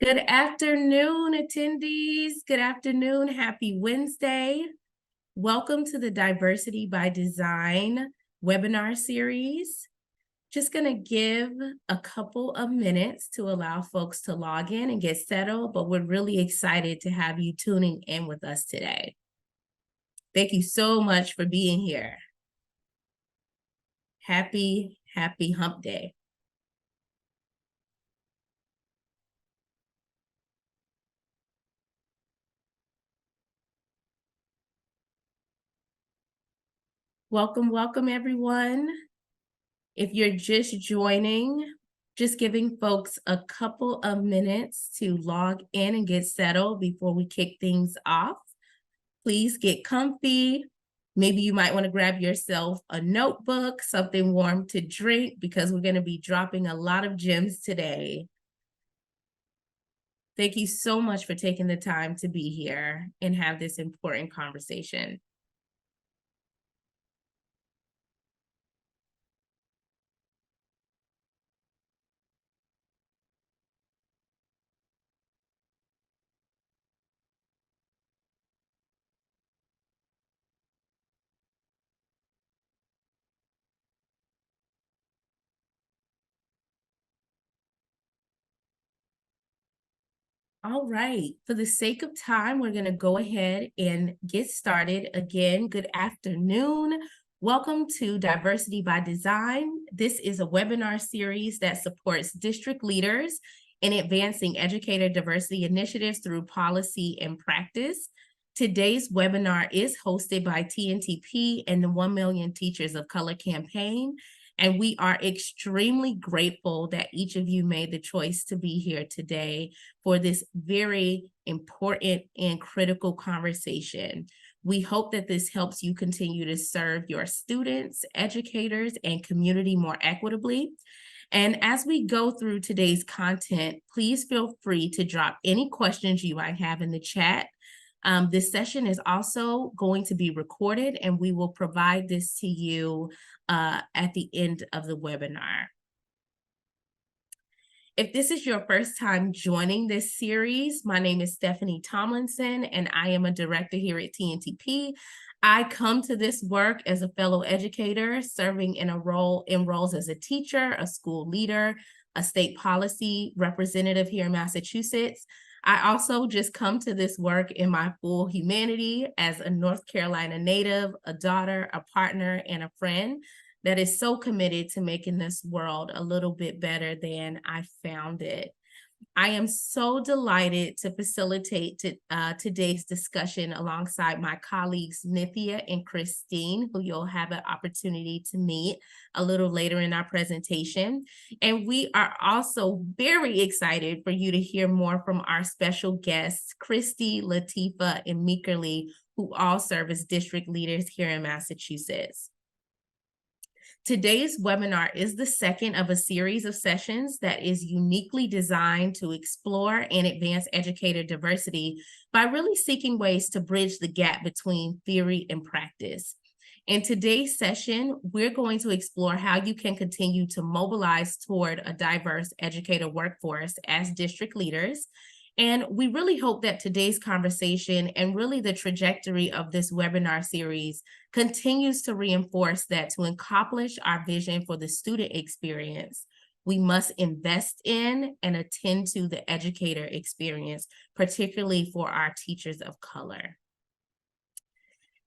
Good afternoon, attendees. Good afternoon. Happy Wednesday. Welcome to the Diversity by Design webinar series. Just going to give a couple of minutes to allow folks to log in and get settled, but we're really excited to have you tuning in with us today. Thank you so much for being here. Happy Hump Day. Welcome, everyone. If you're just joining, just giving folks a couple of minutes to log in and get settled before we kick things off. Please get comfy. Maybe you might want to grab yourself a notebook, something warm to drink, because we're going to be dropping a lot of gems today. Thank you so much for taking the time to be here and have this important conversation. All right, for the sake of time, we're going to go ahead and get started. Again, good afternoon. Welcome to Diversity by Design. This is a webinar series that supports district leaders in advancing educator diversity initiatives through policy and practice. Today's webinar is hosted by TNTP and the 1 Million Teachers of Color campaign. And we are extremely grateful that each of you made the choice to be here today for this very important and critical conversation. We hope that this helps you continue to serve your students, educators, and community more equitably. And as we go through today's content, please feel free to drop any questions you might have in the chat. This session is also going to be recorded, and we will provide this to you at the end of the webinar. If this is your first time joining this series, my name is Stephanie Tomlinson, and I am a director here at TNTP. I come to this work as a fellow educator, serving in roles as a teacher, a school leader, a state policy representative here in Massachusetts. I also just come to this work in my full humanity as a North Carolina native, a daughter, a partner, and a friend that is so committed to making this world a little bit better than I found it. I am so delighted to facilitate today's discussion alongside my colleagues, Nithya and Christine, who you'll have an opportunity to meet a little later in our presentation. And we are also very excited for you to hear more from our special guests, Christy, Latifa, and Meekerly, who all serve as district leaders here in Massachusetts. Today's webinar is the second of a series of sessions that is uniquely designed to explore and advance educator diversity by really seeking ways to bridge the gap between theory and practice. In today's session, we're going to explore how you can continue to mobilize toward a diverse educator workforce as district leaders. And we really hope that today's conversation and really the trajectory of this webinar series continues to reinforce that to accomplish our vision for the student experience, we must invest in and attend to the educator experience, particularly for our teachers of color.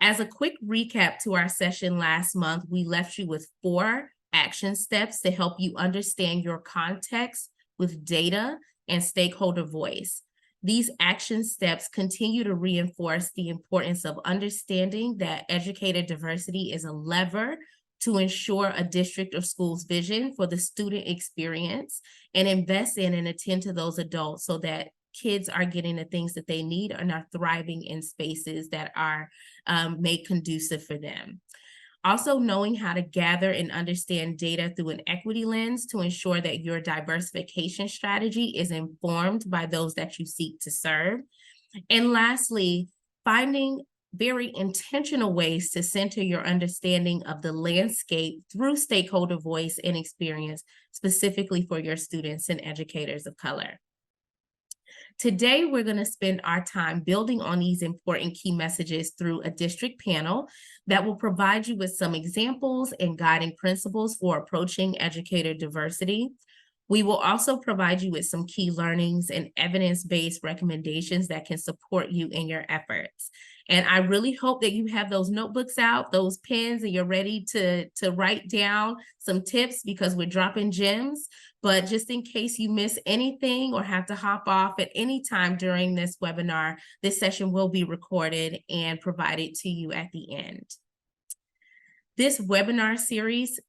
As a quick recap to our session last month, we left you with 4 action steps to help you understand your context with data and stakeholder voice. These action steps continue to reinforce the importance of understanding that educator diversity is a lever to ensure a district or school's vision for the student experience and invest in and attend to those adults so that kids are getting the things that they need and are thriving in spaces that are made conducive for them. Also, knowing how to gather and understand data through an equity lens to ensure that your diversification strategy is informed by those that you seek to serve. And lastly, finding very intentional ways to center your understanding of the landscape through stakeholder voice and experience, specifically for your students and educators of color. Today, we're going to spend our time building on these important key messages through a district panel that will provide you with some examples and guiding principles for approaching educator diversity. We will also provide you with some key learnings and evidence-based recommendations that can support you in your efforts. And I really hope that you have those notebooks out, those pens, and you're ready to write down some tips because we're dropping gems. But just in case you miss anything or have to hop off at any time during this webinar, this session will be recorded and provided to you at the end. This webinar series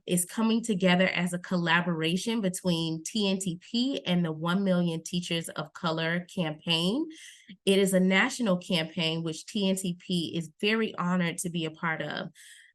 is coming together as a collaboration between TNTP and the 1 Million Teachers of Color campaign. It is a national campaign which TNTP is very honored to be a part of.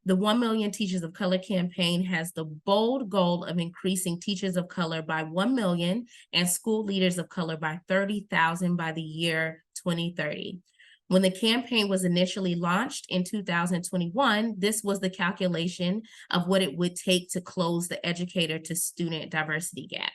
The 1 Million Teachers of Color campaign has the bold goal of increasing teachers of color by 1 million and school leaders of color by 30,000 by the year 2030. When the campaign was initially launched in 2021, this was the calculation of what it would take to close the educator to student diversity gap.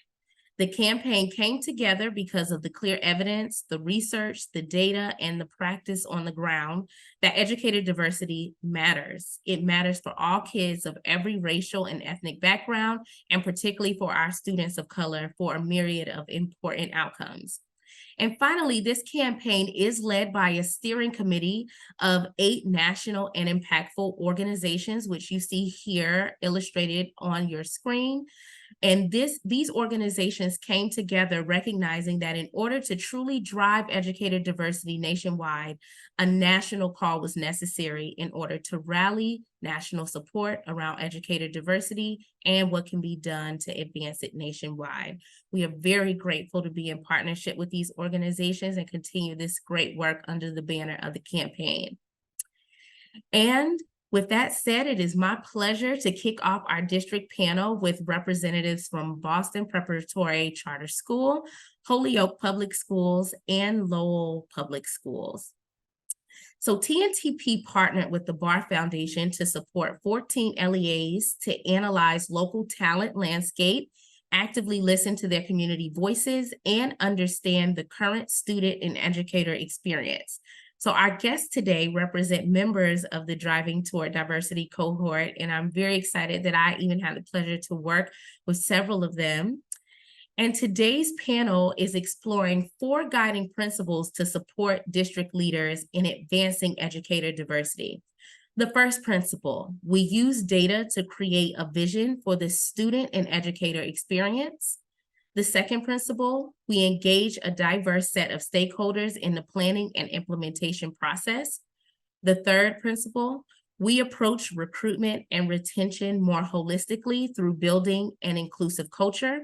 The campaign came together because of the clear evidence, the research, the data, and the practice on the ground that educator diversity matters. It matters for all kids of every racial and ethnic background, and particularly for our students of color for a myriad of important outcomes. And finally, this campaign is led by a steering committee of 8 national and impactful organizations, which you see here illustrated on your screen. And these organizations came together recognizing that in order to truly drive educator diversity nationwide, a national call was necessary in order to rally national support around educator diversity and what can be done to advance it nationwide. We are very grateful to be in partnership with these organizations and continue this great work under the banner of the campaign. And with that said, it is my pleasure to kick off our district panel with representatives from Boston Preparatory Charter School, Holyoke Public Schools, and Lowell Public Schools. So TNTP partnered with the Barr Foundation to support 14 LEAs to analyze local talent landscape, actively listen to their community voices, and understand the current student and educator experience. So our guests today represent members of the Driving Toward Diversity cohort, and I'm very excited that I even had the pleasure to work with several of them. And today's panel is exploring 4 guiding principles to support district leaders in advancing educator diversity. The first principle, we use data to create a vision for the student and educator experience. The second principle, we engage a diverse set of stakeholders in the planning and implementation process. The third principle, we approach recruitment and retention more holistically through building an inclusive culture.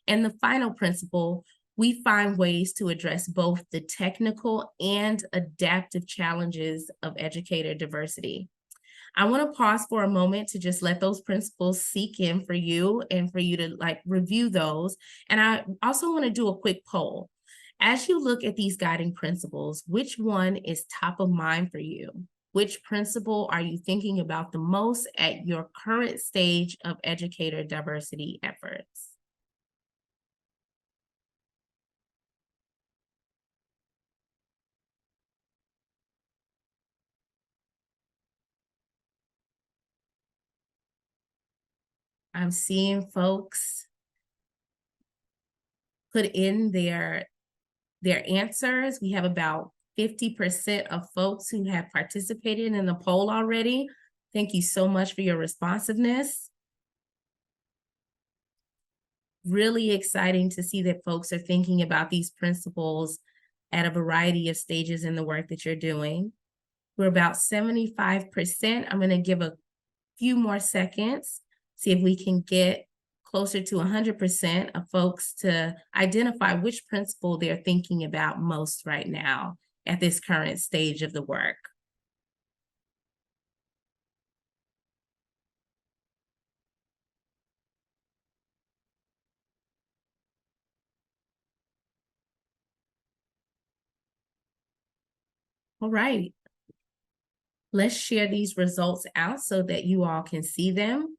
And the final principle, we find ways to address both the technical and adaptive challenges of educator diversity. I want to pause for a moment to just let those principles sink in for you and for you to review those. And I also want to do a quick poll. As you look at these guiding principles, which one is top of mind for you? Which principle are you thinking about the most at your current stage of educator diversity efforts? I'm seeing folks put in their answers. We have about 50% of folks who have participated in the poll already. Thank you so much for your responsiveness. Really exciting to see that folks are thinking about these principles at a variety of stages in the work that you're doing. We're about 75%. I'm going to give a few more seconds, see if we can get closer to 100% of folks to identify which principle they're thinking about most right now at this current stage of the work. All right. Let's share these results out so that you all can see them.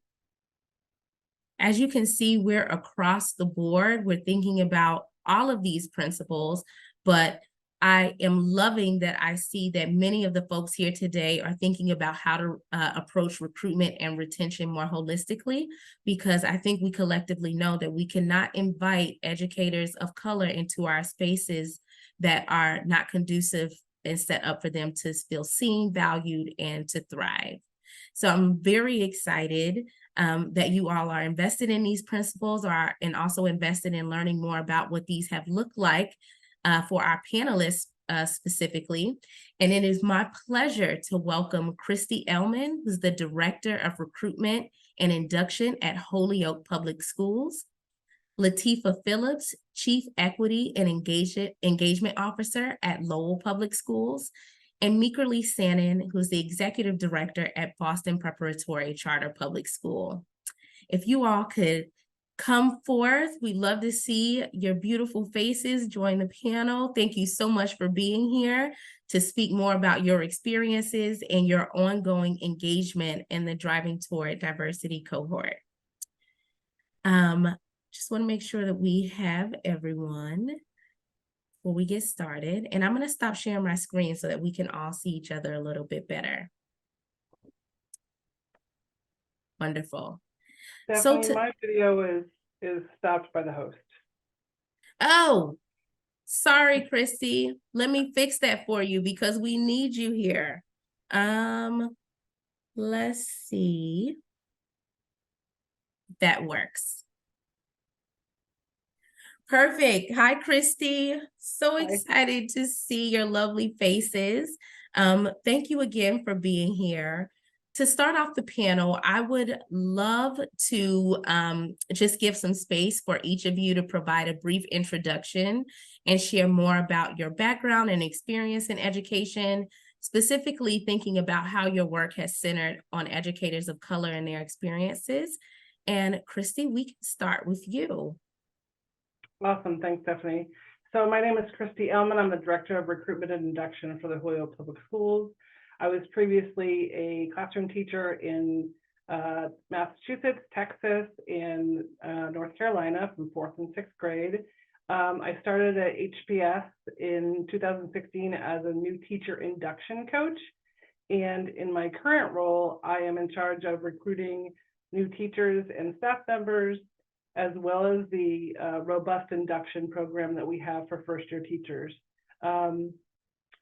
As you can see, we're across the board. We're thinking about all of these principles, but I am loving that I see that many of the folks here today are thinking about how to approach recruitment and retention more holistically, because I think we collectively know that we cannot invite educators of color into our spaces that are not conducive and set up for them to feel seen, valued, and to thrive. So I'm very excited that you all are invested in these principles and also invested in learning more about what these have looked like for our panelists specifically. And it is my pleasure to welcome Christy Ellman, who's the Director of Recruitment and Induction at Holyoke Public Schools, Latifa Phillips, Chief Equity and Engagement Officer at Lowell Public Schools, and Meekerly Sannon, who's the Executive Director at Boston Preparatory Charter Public School. If you all could come forth, we'd love to see your beautiful faces join the panel. Thank you so much for being here to speak more about your experiences and your ongoing engagement in the Driving Toward Diversity cohort. Just want to make sure that we have everyone before we get started. And I'm going to stop sharing my screen so that we can all see each other a little bit better. Wonderful. Definitely, my video is stopped by the host. Oh, sorry, Christy. Let me fix that for you because we need you here. Let's see. That works. Perfect. Hi, Christy. So excited to see your lovely faces. Thank you again for being here. To start off the panel, I would love to just give some space for each of you to provide a brief introduction and share more about your background and experience in education, specifically thinking about how your work has centered on educators of color and their experiences. And Christy, we can start with you. Awesome. Thanks, Stephanie. So my name is Christy Ellman. I'm the Director of Recruitment and Induction for the Holyoke Public Schools. I was previously a classroom teacher in Massachusetts, Texas, and North Carolina from 4th and 6th grade. I started at HPS in 2016 as a new teacher induction coach. And in my current role, I am in charge of recruiting new teachers and staff members, as well as the robust induction program that we have for first-year teachers.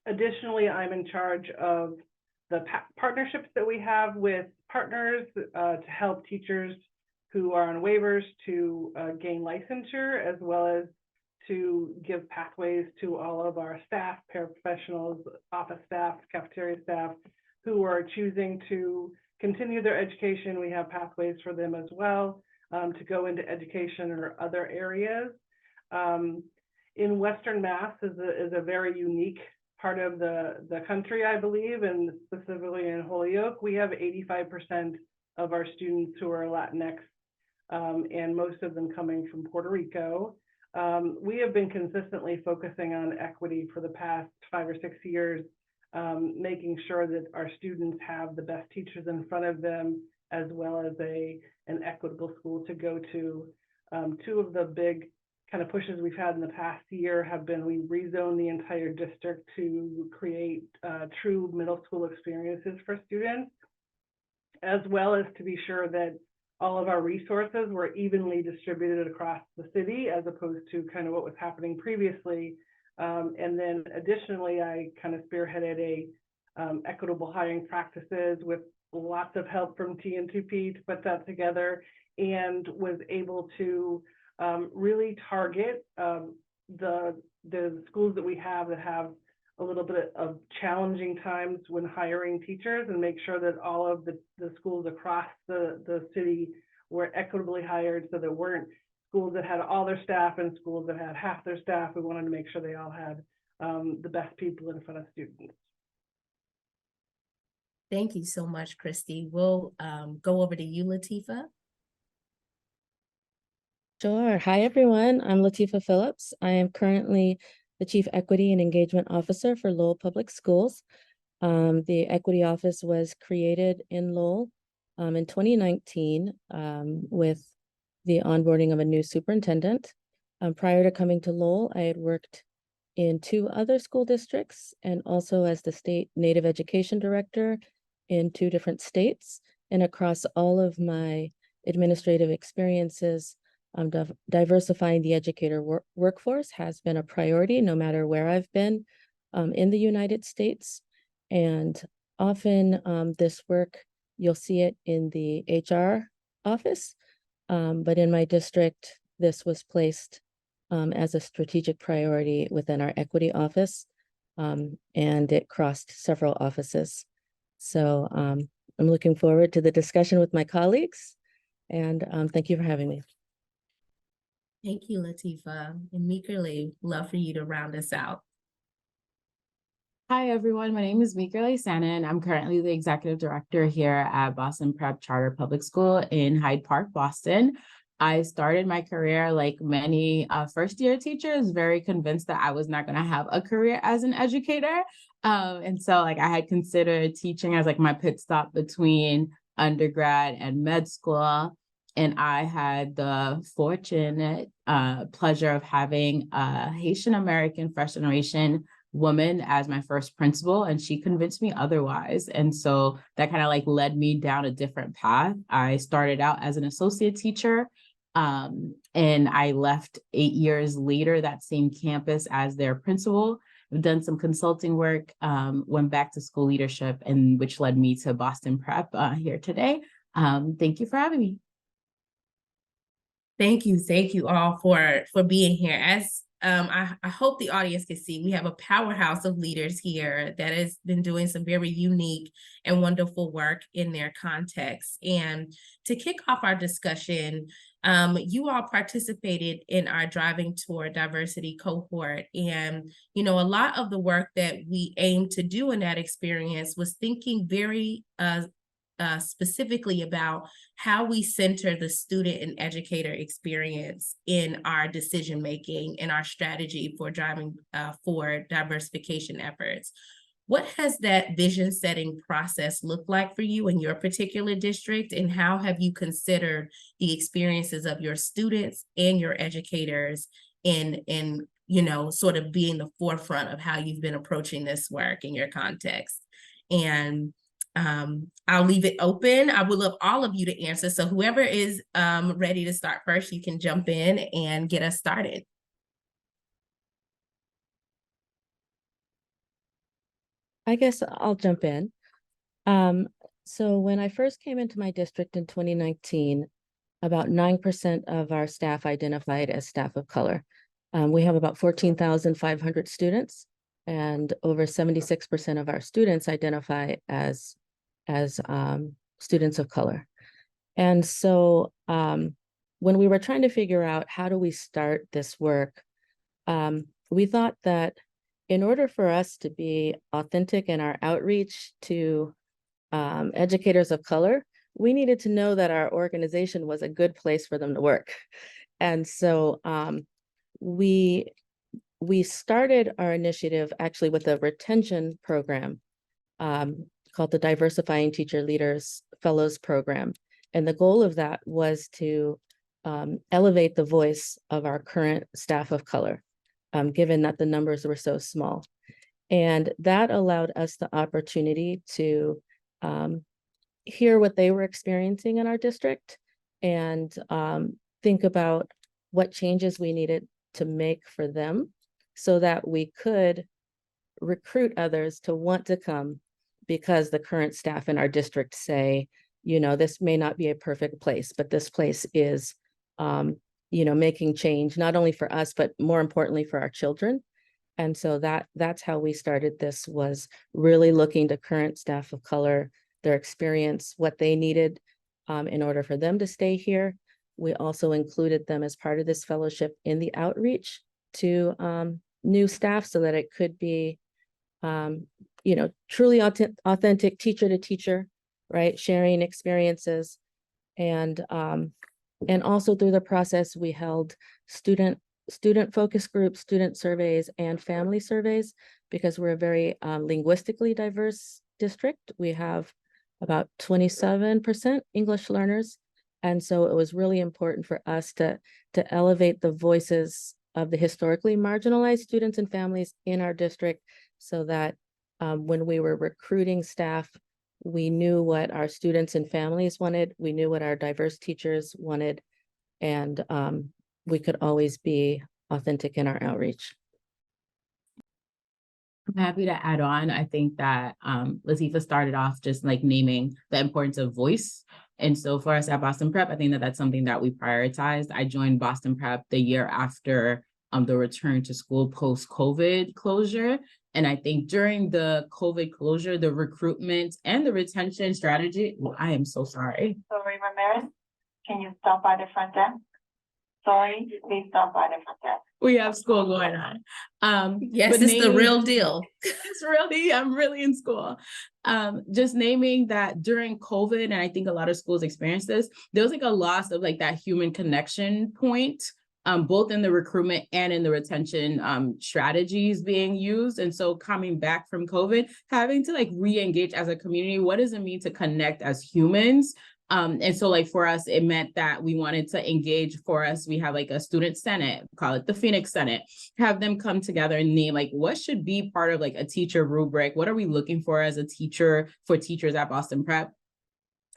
Additionally, I'm in charge of the partnerships that we have with partners to help teachers who are on waivers to gain licensure, as well as to give pathways to all of our staff, paraprofessionals, office staff, cafeteria staff, who are choosing to continue their education. We have pathways for them as well to go into education or other areas. In Western Mass is a very unique part of the country, I believe, and specifically in Holyoke, we have 85% of our students who are Latinx, and most of them coming from Puerto Rico. We have been consistently focusing on equity for the past 5 or 6 years, making sure that our students have the best teachers in front of them, as well as an equitable school to go to. Two of the big kind of pushes we've had in the past year have been we rezoned the entire district to create true middle school experiences for students, as well as to be sure that all of our resources were evenly distributed across the city, as opposed to kind of what was happening previously. And then additionally, I kind of spearheaded equitable hiring practices with lots of help from T&2P to put that together, and was able to really target the schools that we have that have a little bit of challenging times when hiring teachers, and make sure that all of the schools across the city were equitably hired, so there weren't schools that had all their staff and schools that had half their staff. We wanted to make sure they all had the best people in front of students. Thank you so much, Christy. We'll go over to you, Latifa. Sure. Hi, everyone. I'm Latifa Phillips. I am currently the Chief Equity and Engagement Officer for Lowell Public Schools. The Equity Office was created in Lowell in 2019 with the onboarding of a new superintendent. Prior to coming to Lowell, I had worked in 2 other school districts and also as the state Native Education Director in 2 different states. And across all of my administrative experiences, diversifying the educator workforce has been a priority no matter where I've been in the United States. And often this work, you'll see it in the HR office, but in my district, this was placed as a strategic priority within our equity office, and it crossed several offices. So I'm looking forward to the discussion with my colleagues, and thank you for having me. Thank you, Latifa. And Meekerly, love for you to round us out. Hi, everyone. My name is Meekerly Sannon. I'm currently the executive director here at Boston Prep Charter Public School in Hyde Park, Boston. I started my career like many first-year teachers, very convinced that I was not going to have a career as an educator. And so like I had considered teaching as like my pit stop between undergrad and med school. And I had the fortunate pleasure of having a Haitian American first generation woman as my first principal, and she convinced me otherwise. And so that kind of like led me down a different path. I started out as an associate teacher, and I left 8 years later that same campus as their principal. I've done some consulting work, went back to school leadership, and which led me to Boston Prep here today. Thank you for having me. Thank you all for being here. As I hope the audience can see, we have a powerhouse of leaders here that has been doing some very unique and wonderful work in their context. And to kick off our discussion, you all participated in our Driving Toward Diversity cohort. And, you know, a lot of the work that we aimed to do in that experience was thinking very specifically about how we center the student and educator experience in our decision making and our strategy for driving for diversification efforts. What has that vision setting process looked like for you in your particular district, and how have you considered the experiences of your students and your educators in you know, sort of being the forefront of how you've been approaching this work in your context? And I'll leave it open. I would love all of you to answer. So whoever is ready to start first, you can jump in and get us started. I guess I'll jump in. So when I first came into my district in 2019, about 9% of our staff identified as staff of color. We have about 14,500 students, and over 76% of our students identify as students of color. And so when we were trying to figure out how do we start this work, we thought that in order for us to be authentic in our outreach to educators of color, we needed to know that our organization was a good place for them to work. And so we started our initiative actually with a retention program called the Diversifying Teacher Leaders Fellows Program. And the goal of that was to elevate the voice of our current staff of color, given that the numbers were so small. And that allowed us the opportunity to hear what they were experiencing in our district and think about what changes we needed to make for them so that we could recruit others to want to come, because the current staff in our district say, you know, this may not be a perfect place, but this place is, you know, making change, not only for us, but more importantly for our children. And so that's how we started this, was really looking to current staff of color, their experience, what they needed in order for them to stay here. We also included them as part of this fellowship in the outreach to new staff so that it could be, you know, truly authentic teacher to teacher, right? Sharing experiences. And also through the process, we held student focus groups, student surveys, and family surveys, because we're a very linguistically diverse district. We have about 27% English learners. And so it was really important for us to elevate the voices of the historically marginalized students and families in our district so that when we were recruiting staff, we knew what our students and families wanted, we knew what our diverse teachers wanted, and we could always be authentic in our outreach. I'm happy to add on. I think that Latifa started off just like naming the importance of voice. And so for us at Boston Prep, I think that that's something that we prioritized. I joined Boston Prep the year after the return to school post-COVID closure. And I think during the COVID closure, the recruitment and the retention strategy, well, I am so sorry. Sorry, Ramirez, can you stop by the front desk? Sorry, please stop by the front desk. We have school going on. Yes, but it's the naming- real deal. It's really, I'm really in school. Just naming that during COVID, and I think a lot of schools experienced this, there was like a loss of like that human connection point, both in the recruitment and in the retention strategies being used. And so coming back from COVID, having to like re-engage as a community, what does it mean to connect as humans? And so like for us, it meant that we wanted to engage. For us, we have like a student senate, call it the Phoenix Senate, have them come together and name like what should be part of like a teacher rubric. What are we looking for as a teacher for teachers at Boston Prep?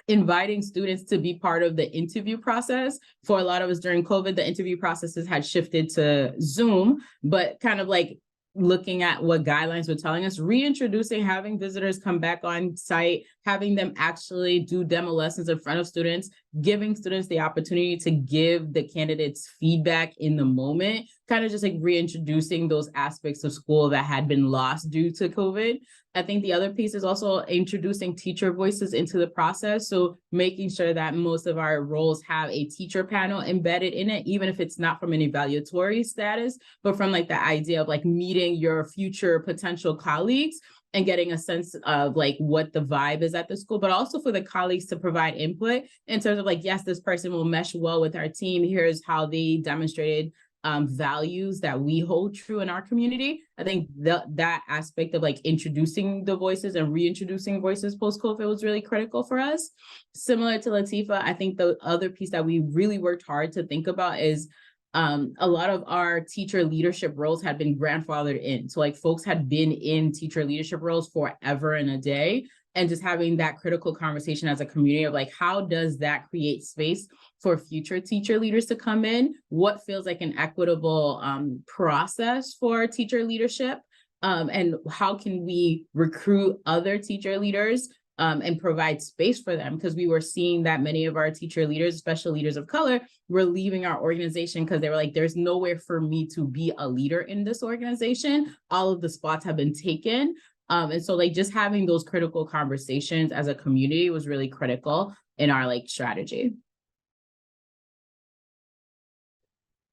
Inviting students to be part of the interview process. For a lot of us during COVID, the interview processes had shifted to Zoom, but kind of like looking at what guidelines were telling us, reintroducing, having visitors come back on site, having them actually do demo lessons in front of students, giving students the opportunity to give the candidates feedback in the moment, kind of just like reintroducing those aspects of school that had been lost due to COVID. I think the other piece is also introducing teacher voices into the process. So making sure that most of our roles have a teacher panel embedded in it, even if it's not from an evaluatory status, but from like the idea of like meeting your future potential colleagues and getting a sense of like what the vibe is at the school, but also for the colleagues to provide input in terms of like, yes, this person will mesh well with our team. Here's how they demonstrated values that we hold true in our community. I think that aspect of like introducing the voices and reintroducing voices post-COVID was really critical for us. Similar to Latifa, I think the other piece that we really worked hard to think about is a lot of our teacher leadership roles had been grandfathered in. So like folks had been in teacher leadership roles forever and a day. And just having that critical conversation as a community of like, how does that create space for future teacher leaders to come in? What feels like an equitable process for teacher leadership? And how can we recruit other teacher leaders and provide space for them? Because we were seeing that many of our teacher leaders, especially leaders of color, were leaving our organization because they were like, there's nowhere for me to be a leader in this organization. All of the spots have been taken. And so like just having those critical conversations as a community was really critical in our like strategy.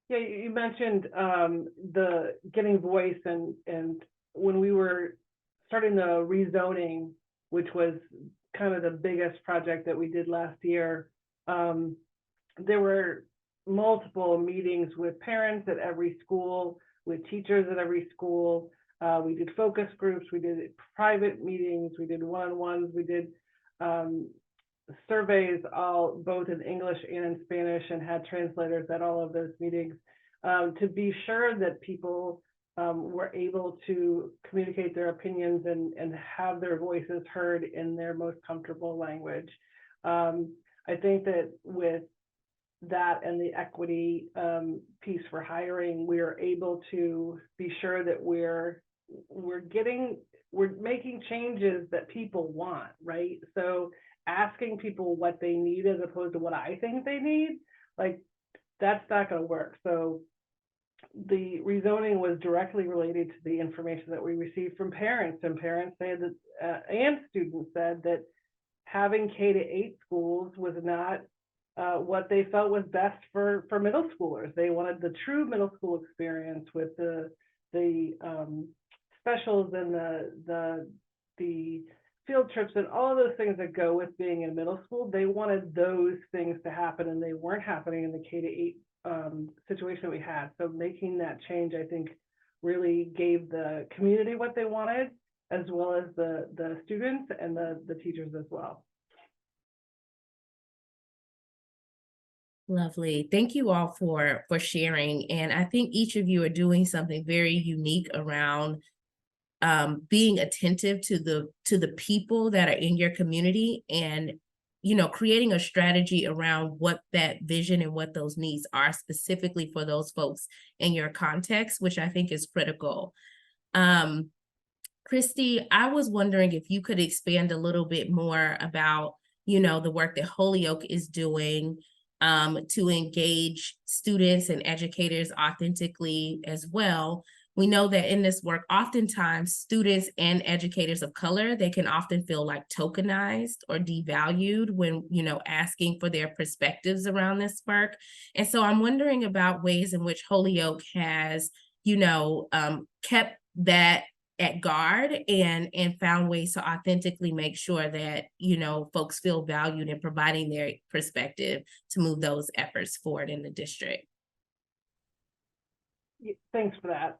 Yeah, you mentioned the getting voice and when we were starting the rezoning, which was kind of the biggest project that we did last year, there were multiple meetings with parents at every school, with teachers at every school. We did focus groups, we did private meetings, we did one-on-ones, we did surveys, all both in English and in Spanish, and had translators at all of those meetings to be sure that people were able to communicate their opinions and have their voices heard in their most comfortable language. I think that with that and the equity piece for hiring, we are able to be sure that we're making changes that people want, right? So asking people what they need as opposed to what I think they need, like that's not going to work. So the rezoning was directly related to the information that we received from parents, and parents said that and students said that having K-8 schools was not what they felt was best for middle schoolers. They wanted the true middle school experience with the specials and the field trips and all of those things that go with being in middle school. They wanted those things to happen, and they weren't happening in the K-8 situation that we had. So making that change, I think, really gave the community what they wanted, as well as the students and the teachers as well. Lovely. Thank you all for sharing. And I think each of you are doing something very unique around being attentive to the people that are in your community, and creating a strategy around what that vision and what those needs are specifically for those folks in your context, which I think is critical. Christy, I was wondering if you could expand a little bit more about the work that Holyoke is doing to engage students and educators authentically as well. We know that in this work, oftentimes students and educators of color, they can often feel like tokenized or devalued when, asking for their perspectives around this work. And so I'm wondering about ways in which Holyoke has, kept that at guard and found ways to authentically make sure that, folks feel valued in providing their perspective to move those efforts forward in the district. Thanks for that.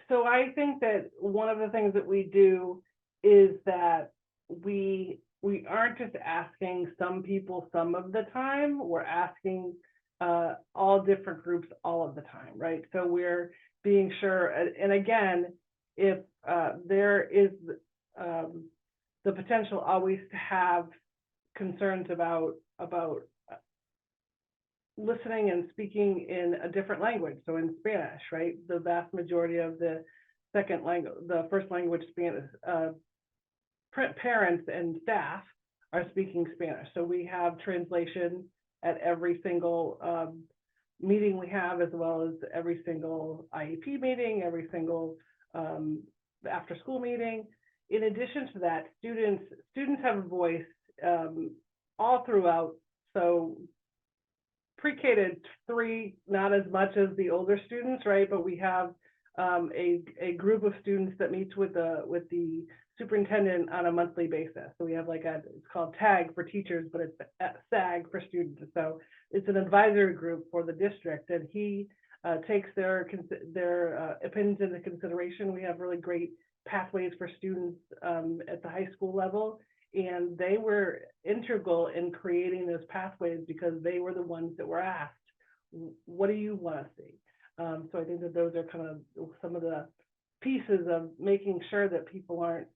So I think that one of the things that we do is that we aren't just asking some people some of the time, we're asking all different groups all of the time, right? So we're being sure, and again, if there is the potential always to have concerns about listening and speaking in a different language, so in Spanish, right? The vast majority of the first language Spanish parents and staff are speaking Spanish. So we have translation at every single meeting we have, as well as every single IEP meeting, every single after school meeting. In addition to that, students have a voice all throughout. So pre-K to 3, not as much as the older students, right? But we have a group of students that meets with the superintendent on a monthly basis. So we have it's called TAG for teachers, but it's SAG for students. So it's an advisory group for the district, and he takes their opinions into consideration. We have really great pathways for students at the high school level, and they were integral in creating those pathways because they were the ones that were asked, what do you want to see? So I think that those are kind of some of the pieces of making sure that people aren't,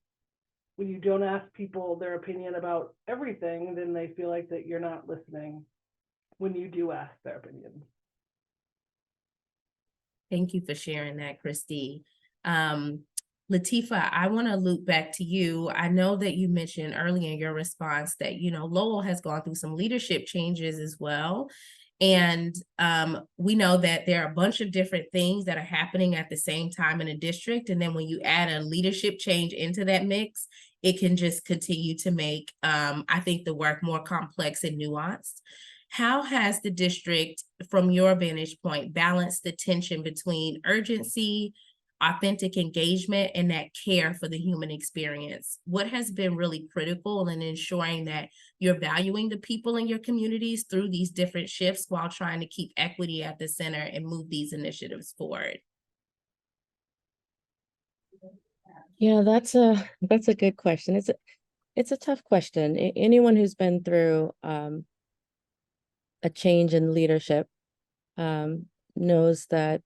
when you don't ask people their opinion about everything, then they feel like that you're not listening when you do ask their opinion. Thank you for sharing that, Christy. Latifa, I want to loop back to you. I know that you mentioned earlier in your response that, Lowell has gone through some leadership changes as well. And we know that there are a bunch of different things that are happening at the same time in a district. And then when you add a leadership change into that mix, it can just continue to make, I think, the work more complex and nuanced. How has the district, from your vantage point, balanced the tension between urgency, authentic engagement, and that care for the human experience? What has been really critical in ensuring that you're valuing the people in your communities through these different shifts while trying to keep equity at the center and move these initiatives forward? Yeah, that's a good question. It's a tough question. Anyone who's been through a change in leadership knows that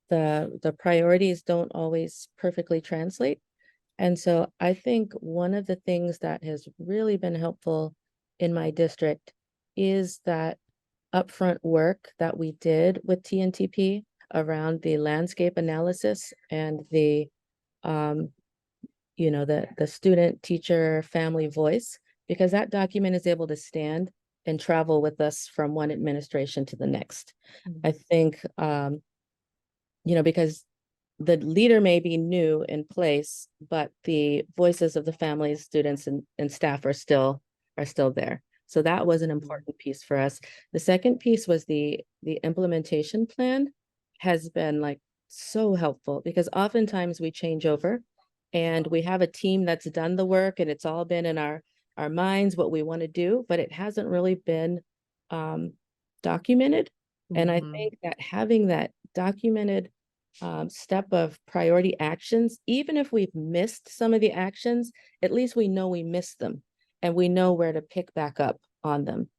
the priorities don't always perfectly translate. And so I think one of the things that has really been helpful in my district is that upfront work that we did with TNTP around the landscape analysis and the the student, teacher, family voice, because that document is able to stand and travel with us from one administration to the next. Mm-hmm. I think because the leader may be new in place, but the voices of the families, students, and staff are still there. So that was an important piece for us. The second piece was the implementation plan has been so helpful, because oftentimes we change over and we have a team that's done the work and it's all been in our minds what we want to do, but it hasn't really been documented. Mm-hmm. And I think that having that documented step of priority actions, even if we've missed some of the actions, at least we know we missed them and we know where to pick back up on them.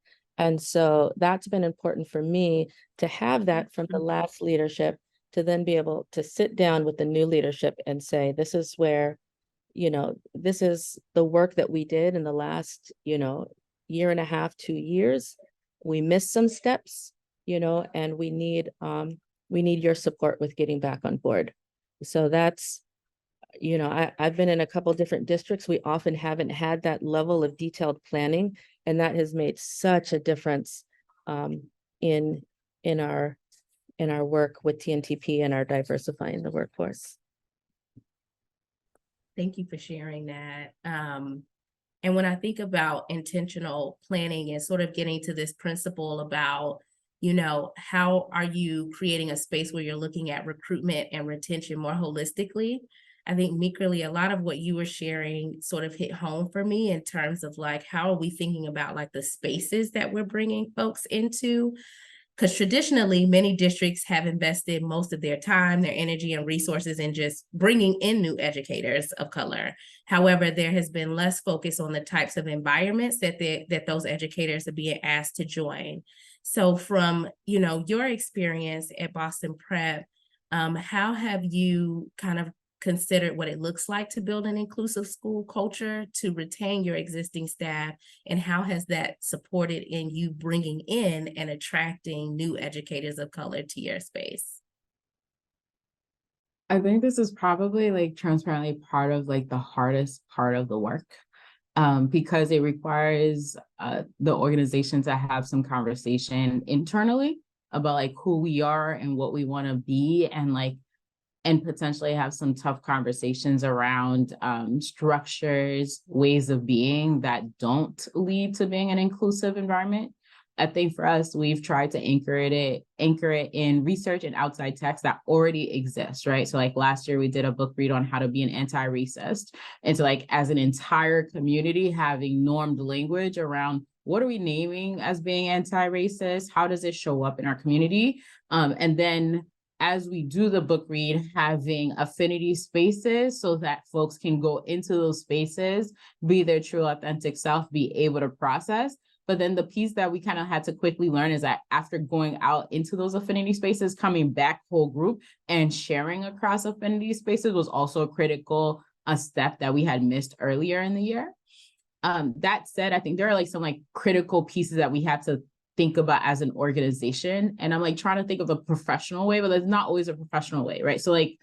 And so that's been important for me to have that from the last leadership, to then be able to sit down with the new leadership and say, this is where, this is the work that we did in the last, year and a half, 2 years. We missed some steps, and we need your support with getting back on board. So that's, I've been in a couple different districts. We often haven't had that level of detailed planning, and that has made such a difference in our work with TNTP and our diversifying the workforce. Thank you for sharing that. And when I think about intentional planning and sort of getting to this principle about, how are you creating a space where you're looking at recruitment and retention more holistically? I think, Mikrali, a lot of what you were sharing sort of hit home for me in terms of like, how are we thinking about like the spaces that we're bringing folks into? Because traditionally, many districts have invested most of their time, their energy, and resources in just bringing in new educators of color. However, there has been less focus on the types of environments that those educators are being asked to join. So from, your experience at Boston Prep, how have you kind of considered what it looks like to build an inclusive school culture to retain your existing staff, and how has that supported in you bringing in and attracting new educators of color to your space? I think this is probably like transparently part of like the hardest part of the work, because it requires the organization to have some conversation internally about like who we are and what we want to be, and potentially have some tough conversations around structures, ways of being that don't lead to being an inclusive environment. I think for us, we've tried to anchor it in research and outside text that already exists, right? So like last year we did a book read on how to be an anti-racist. And so like as an entire community having normed language around what are we naming as being anti-racist? How does it show up in our community? And then as we do the book read, having affinity spaces so that folks can go into those spaces, be their true authentic self, be able to process. But then the piece that we kind of had to quickly learn is that after going out into those affinity spaces, coming back whole group and sharing across affinity spaces was also a critical step that we had missed earlier in the year. That said, I think there are like some like critical pieces that we had to think about as an organization. And I'm like trying to think of a professional way, but there's not always a professional way, right? So like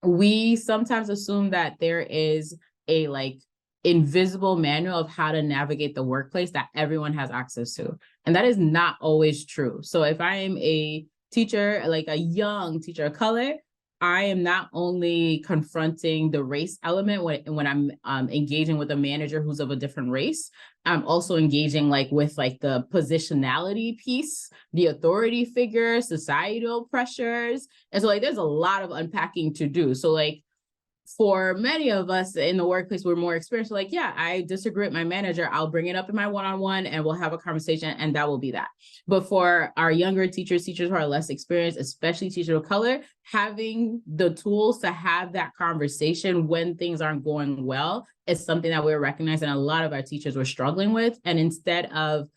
we sometimes assume that there is a like invisible manual of how to navigate the workplace that everyone has access to. And that is not always true. So if I am a teacher, like a young teacher of color, I am not only confronting the race element when I'm engaging with a manager who's of a different race, I'm also engaging like with like the positionality piece, the authority figure, societal pressures. And so like there's a lot of unpacking to do. So like for many of us in the workplace, we're more experienced. Like, yeah, I disagree with my manager. I'll bring it up in my one-on-one and we'll have a conversation and that will be that. But for our younger teachers who are less experienced, especially teachers of color, having the tools to have that conversation when things aren't going well is something that we're recognizing a lot of our teachers were struggling with. And instead of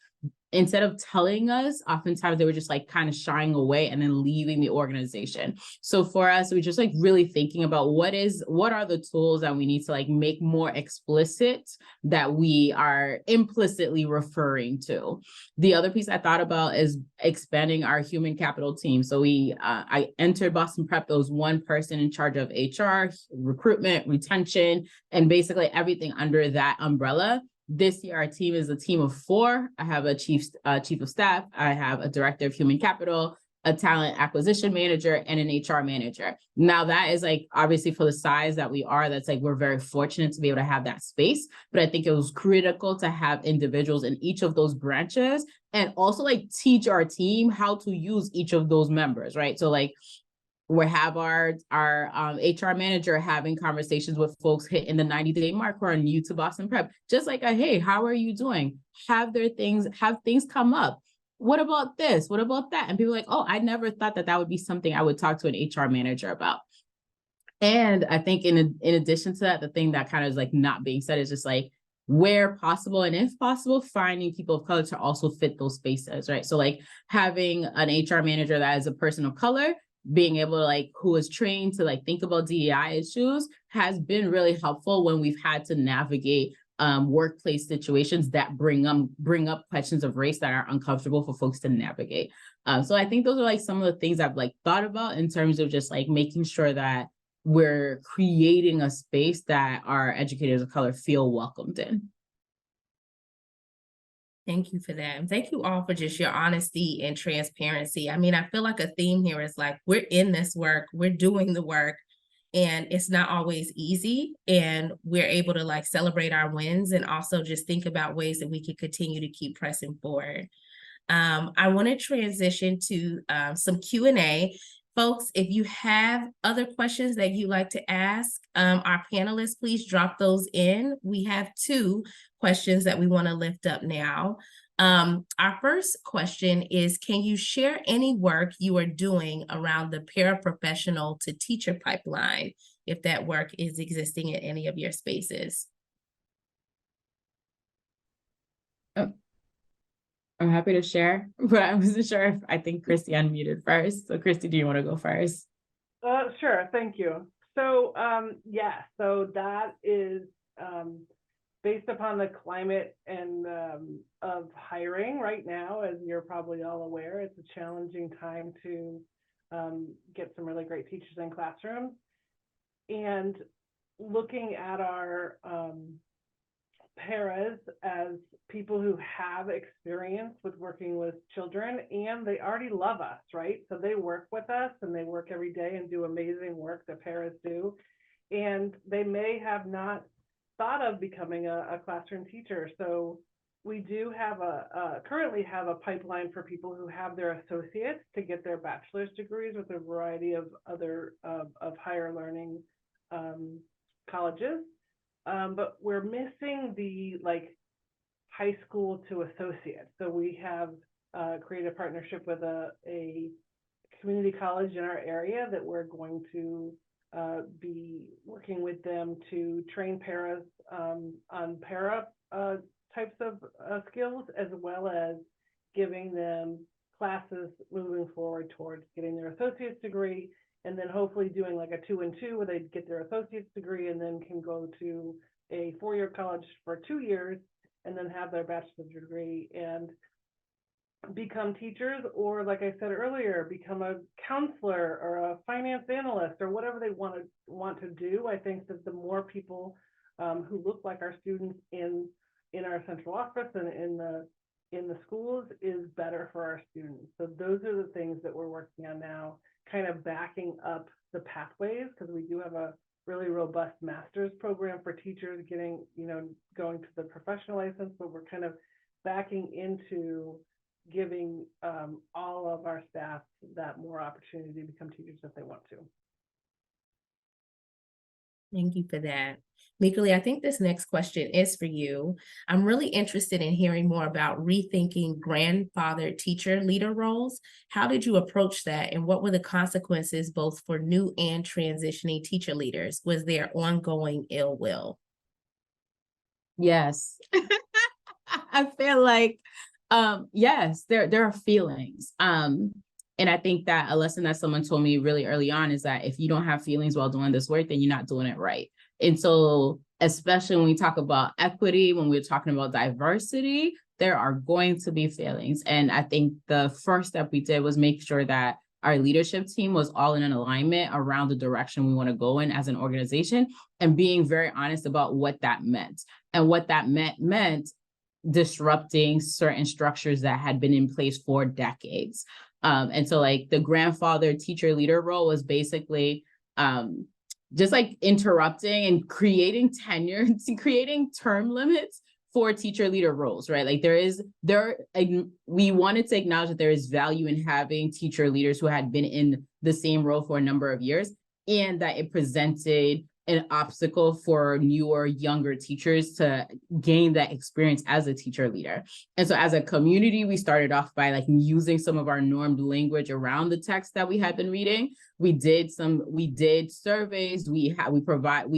telling us, oftentimes they were just like kind of shying away and then leaving the organization. So for us, we're just like really thinking about what are the tools that we need to like make more explicit that we are implicitly referring to. The other piece I thought about is expanding our human capital team. So I entered Boston Prep, there was one person in charge of HR, recruitment, retention, and basically everything under that umbrella. This year, our team is a team of 4. I have a chief of staff. I have a director of human capital, a talent acquisition manager, and an HR manager. Now that is like, obviously for the size that we are, that's like, we're very fortunate to be able to have that space. But I think it was critical to have individuals in each of those branches and also like teach our team how to use each of those members, right? So like, we have our HR manager having conversations with folks hitting the 90-day mark who are new to Boston Prep, just like, hey, how are you doing? Have things come up. What about this? What about that? And people are like, oh, I never thought that would be something I would talk to an HR manager about. And I think in addition to that, the thing that kind of is like not being said is just like, where possible, and if possible, finding people of color to also fit those spaces, right? So like having an HR manager that is a person of color, being able to like, who is trained to like think about DEI issues has been really helpful when we've had to navigate workplace situations that bring up questions of race that are uncomfortable for folks to navigate. So I think those are like some of the things I've like thought about in terms of just like making sure that we're creating a space that our educators of color feel welcomed in. Thank you for that. And thank you all for just your honesty and transparency. I mean, I feel like a theme here is like, we're in this work, we're doing the work, and it's not always easy. And we're able to like celebrate our wins and also just think about ways that we can continue to keep pressing forward. I want to transition to some Q&A. Folks, if you have other questions that you'd like to ask our panelists, please drop those in. We have 2 questions that we want to lift up now. Our first question is, can you share any work you are doing around the paraprofessional to teacher pipeline, if that work is existing in any of your spaces? I'm happy to share, but I wasn't sure if I think Christy unmuted first. So Christy, do you want to go first? Sure, thank you. So yeah, so that is based upon the climate and of hiring right now, as you're probably all aware, it's a challenging time to get some really great teachers in classrooms. And looking at our paras as people who have experience with working with children, and they already love us, right? So they work with us and they work every day and do amazing work that paras do. And they may have not thought of becoming a classroom teacher. So we do have currently have a pipeline for people who have their associates to get their bachelor's degrees with a variety of other of higher learning colleges. But we're missing the like high school to associate. So we have created a partnership with a community college in our area that we're going to be working with them to train paras on para types of skills, as well as giving them classes moving forward towards getting their associate's degree, and then hopefully doing like a 2-and-2 where they get their associate's degree and then can go to a 4-year college for 2 years and then have their bachelor's degree and become teachers, or like I said earlier, become a counselor or a finance analyst or whatever they want to do. I think that the more people who look like our students in our central office and in the schools is better for our students. So those are the things that we're working on now, kind of backing up the pathways, because we do have a really robust master's program for teachers getting, going to the professional license, but we're kind of backing into giving all of our staff that more opportunity to become teachers if they want to. Thank you for that. Mikali, I think this next question is for you. I'm really interested in hearing more about rethinking grandfather teacher leader roles. How did you approach that, and what were the consequences both for new and transitioning teacher leaders? Was there ongoing ill will? Yes. I feel like, yes, there are feelings. And I think that a lesson that someone told me really early on is that if you don't have feelings while doing this work, then you're not doing it right. And so, especially when we talk about equity, when we're talking about diversity, there are going to be feelings. And I think the first step we did was make sure that our leadership team was all in an alignment around the direction we want to go in as an organization, and being very honest about what that meant. And what that meant disrupting certain structures that had been in place for decades. And so like the grandfather teacher leader role was basically just like interrupting and creating tenure, creating term limits for teacher leader roles, right? Like we wanted to acknowledge that there is value in having teacher leaders who had been in the same role for a number of years, and that it presented an obstacle for newer, younger teachers to gain that experience as a teacher leader. And so as a community, we started off by like using some of our normed language around the text that we had been reading. We did surveys, we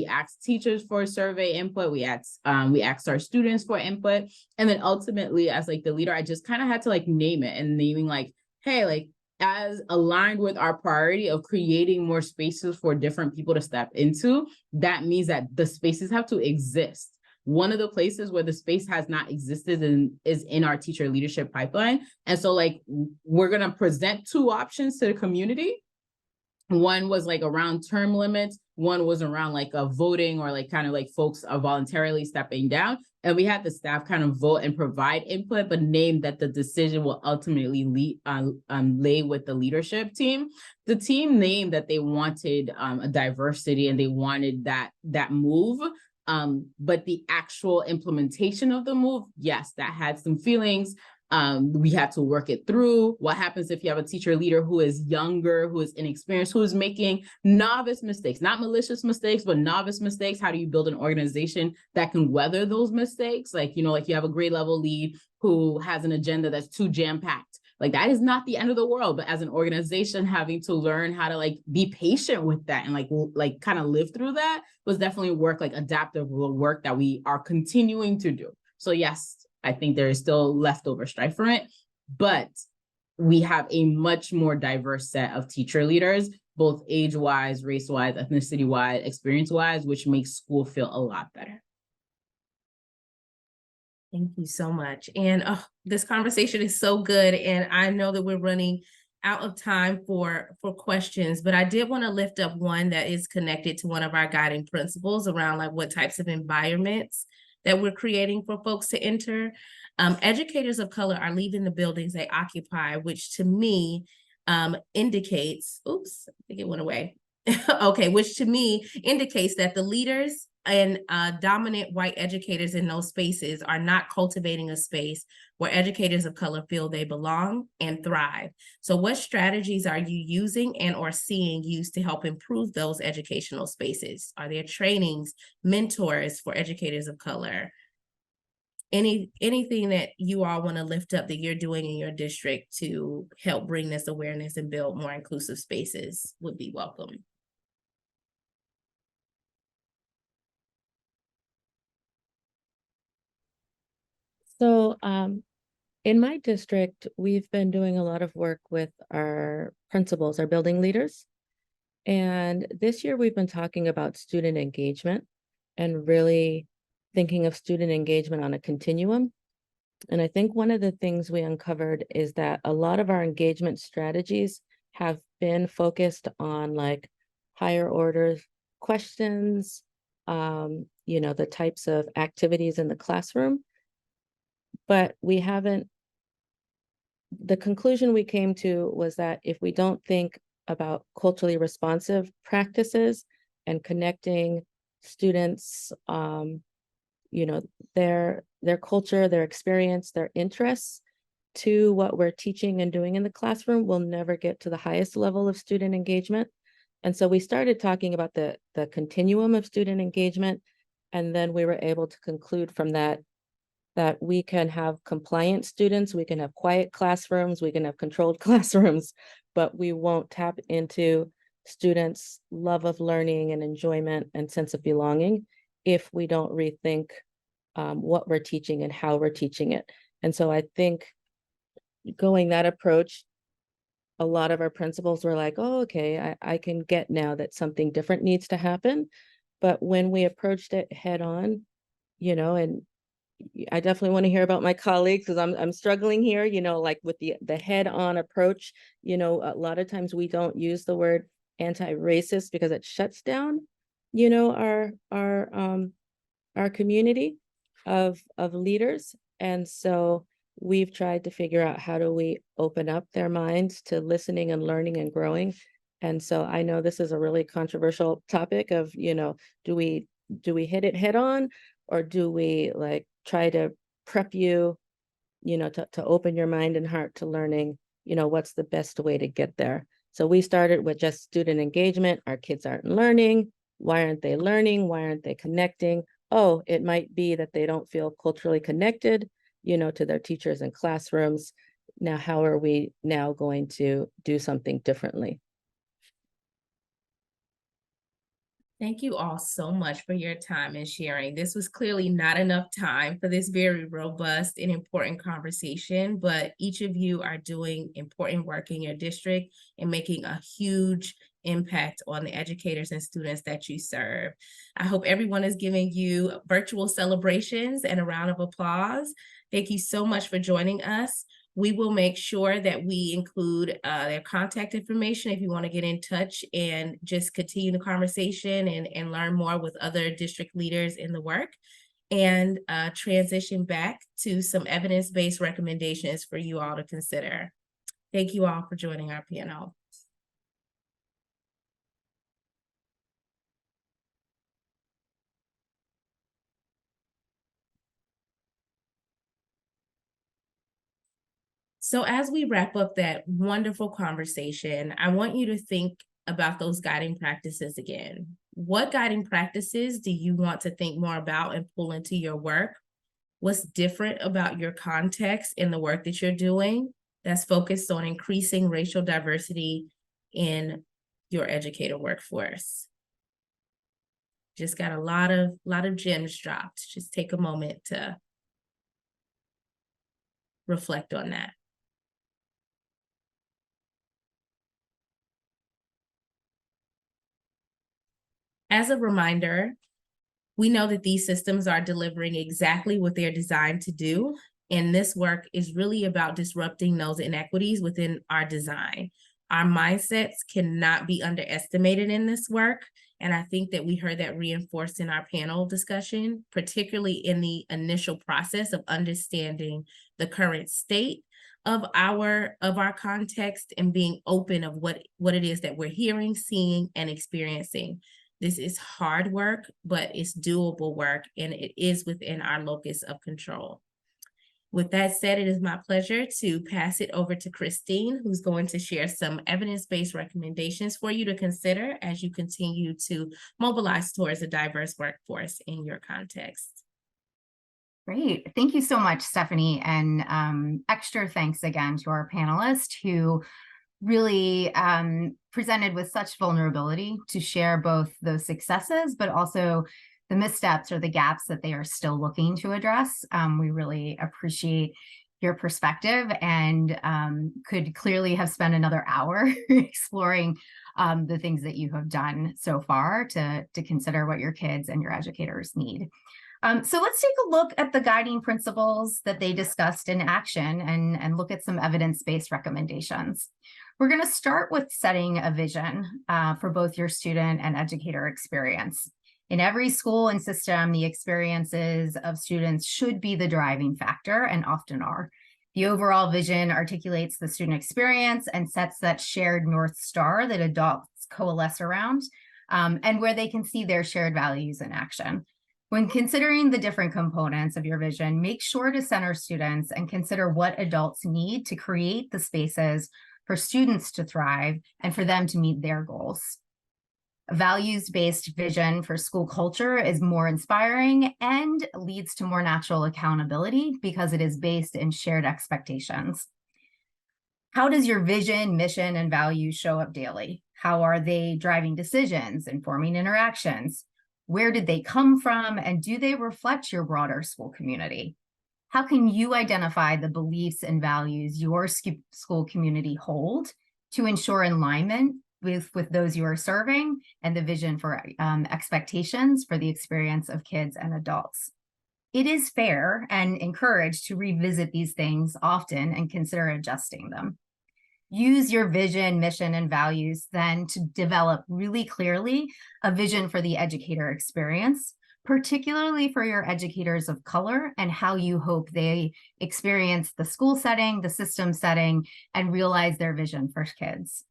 asked teachers for survey input, we asked our students for input. And then ultimately, as like the leader, I just kind of had to like name it, and naming like, hey, like, as aligned with our priority of creating more spaces for different people to step into, that means that the spaces have to exist. One of the places where the space has not existed is in our teacher leadership pipeline. And so like, we're going to present two options to the community. One was like around term limits. One was around like a voting, or like kind of like folks are voluntarily stepping down. And we had the staff kind of vote and provide input, but name that the decision will ultimately lay with the leadership team. The team named that they wanted a diversity, and they wanted that move. But the actual implementation of the move, yes, that had some feelings. We had to work it through. What happens if you have a teacher leader who is younger, who is inexperienced, who is making novice mistakes, not malicious mistakes, but novice mistakes? How do you build an organization that can weather those mistakes? Like, you know, like you have a grade level lead who has an agenda that's too jam-packed. Like, that is not the end of the world, but as an organization, having to learn how to like be patient with that and like kind of live through that was definitely adaptive work that we are continuing to do. So yes, I think there is still leftover strife from it, but we have a much more diverse set of teacher leaders, both age-wise, race-wise, ethnicity-wise, experience-wise, which makes school feel a lot better. Thank you so much. And this conversation is so good. And I know that we're running out of time for questions, but I did want to lift up one that is connected to one of our guiding principles around like what types of environments that we're creating for folks to enter. Educators of color are leaving the buildings they occupy, which to me indicates, oops, I think it went away. Okay, which to me indicates that the leaders and dominant white educators in those spaces are not cultivating a space where educators of color feel they belong and thrive. So what strategies are you using and or seeing used to help improve those educational spaces? Are there trainings, mentors for educators of color? Anything that you all want to lift up that you're doing in your district to help bring this awareness and build more inclusive spaces would be welcome. So in my district, we've been doing a lot of work with our principals, our building leaders. And this year we've been talking about student engagement and really thinking of student engagement on a continuum. And I think one of the things we uncovered is that a lot of our engagement strategies have been focused on like higher order questions, you know, the types of activities in the classroom. But we haven't, the conclusion we came to was that if we don't think about culturally responsive practices and connecting students, you know, their culture, their experience, their interests to what we're teaching and doing in the classroom, we'll never get to the highest level of student engagement. And so we started talking about the continuum of student engagement, and then we were able to conclude from that we can have compliant students, we can have quiet classrooms, we can have controlled classrooms, but we won't tap into students' love of learning and enjoyment and sense of belonging if we don't rethink what we're teaching and how we're teaching it. And so I think going that approach, a lot of our principals were like, oh, okay, I can get now that something different needs to happen. But when we approached it head on, you know, and I definitely want to hear about my colleagues because I'm struggling here, you know, like with the head-on approach. You know, a lot of times we don't use the word anti-racist because it shuts down, you know, our community of leaders. And so we've tried to figure out how do we open up their minds to listening and learning and growing. And so I know this is a really controversial topic of, you know, do we hit it head on, or do we like try to prep you, you know, to open your mind and heart to learning, you know, what's the best way to get there. So we started with just student engagement. Our kids aren't learning. Why aren't they learning? Why aren't they connecting? Oh, it might be that they don't feel culturally connected, to their teachers and classrooms. Now, how are we now going to do something differently? Thank you all so much for your time and sharing. This was clearly not enough time for this very robust and important conversation, but each of you are doing important work in your district and making a huge impact on the educators and students that you serve. I hope everyone is giving you virtual celebrations and a round of applause. Thank you so much for joining us. We will make sure that we include their contact information if you want to get in touch and just continue the conversation and learn more with other district leaders in the work, and transition back to some evidence-based recommendations for you all to consider. Thank you all for joining our panel. So as we wrap up that wonderful conversation, I want you to think about those guiding practices again. What guiding practices do you want to think more about and pull into your work? What's different about your context in the work that you're doing that's focused on increasing racial diversity in your educator workforce? Just got a lot of gems dropped. Just take a moment to reflect on that. As a reminder, we know that these systems are delivering exactly what they're designed to do, and this work is really about disrupting those inequities within our design. Our mindsets cannot be underestimated in this work, and I think that we heard that reinforced in our panel discussion, particularly in the initial process of understanding the current state of our context and being open of what it is that we're hearing, seeing, and experiencing. This is hard work, but it's doable work, and it is within our locus of control. With that said, it is my pleasure to pass it over to Christine, who's going to share some evidence-based recommendations for you to consider as you continue to mobilize towards a diverse workforce in your context. Great. Thank you so much, Stephanie. And extra thanks again to our panelists who really presented with such vulnerability to share both those successes, but also the missteps or the gaps that they are still looking to address. We really appreciate your perspective and could clearly have spent another hour exploring the things that you have done so far to consider what your kids and your educators need. So let's take a look at the guiding principles that they discussed in action and look at some evidence-based recommendations. We're going to start with setting a vision for both your student and educator experience. In every school and system, the experiences of students should be the driving factor and often are. The overall vision articulates the student experience and sets that shared North Star that adults coalesce around and where they can see their shared values in action. When considering the different components of your vision, make sure to center students and consider what adults need to create the spaces for students to thrive and for them to meet their goals. A values-based vision for school culture is more inspiring and leads to more natural accountability because it is based in shared expectations. How does your vision, mission, and values show up daily? How are they driving decisions, informing interactions? Where did they come from, and do they reflect your broader school community? How can you identify the beliefs and values your school community hold to ensure alignment with those you are serving and the vision for expectations for the experience of kids and adults? It is fair and encouraged to revisit these things often and consider adjusting them. Use your vision, mission, and values then to develop really clearly a vision for the educator experience, particularly for your educators of color and how you hope they experience the school setting, the system setting, and realize their vision for kids.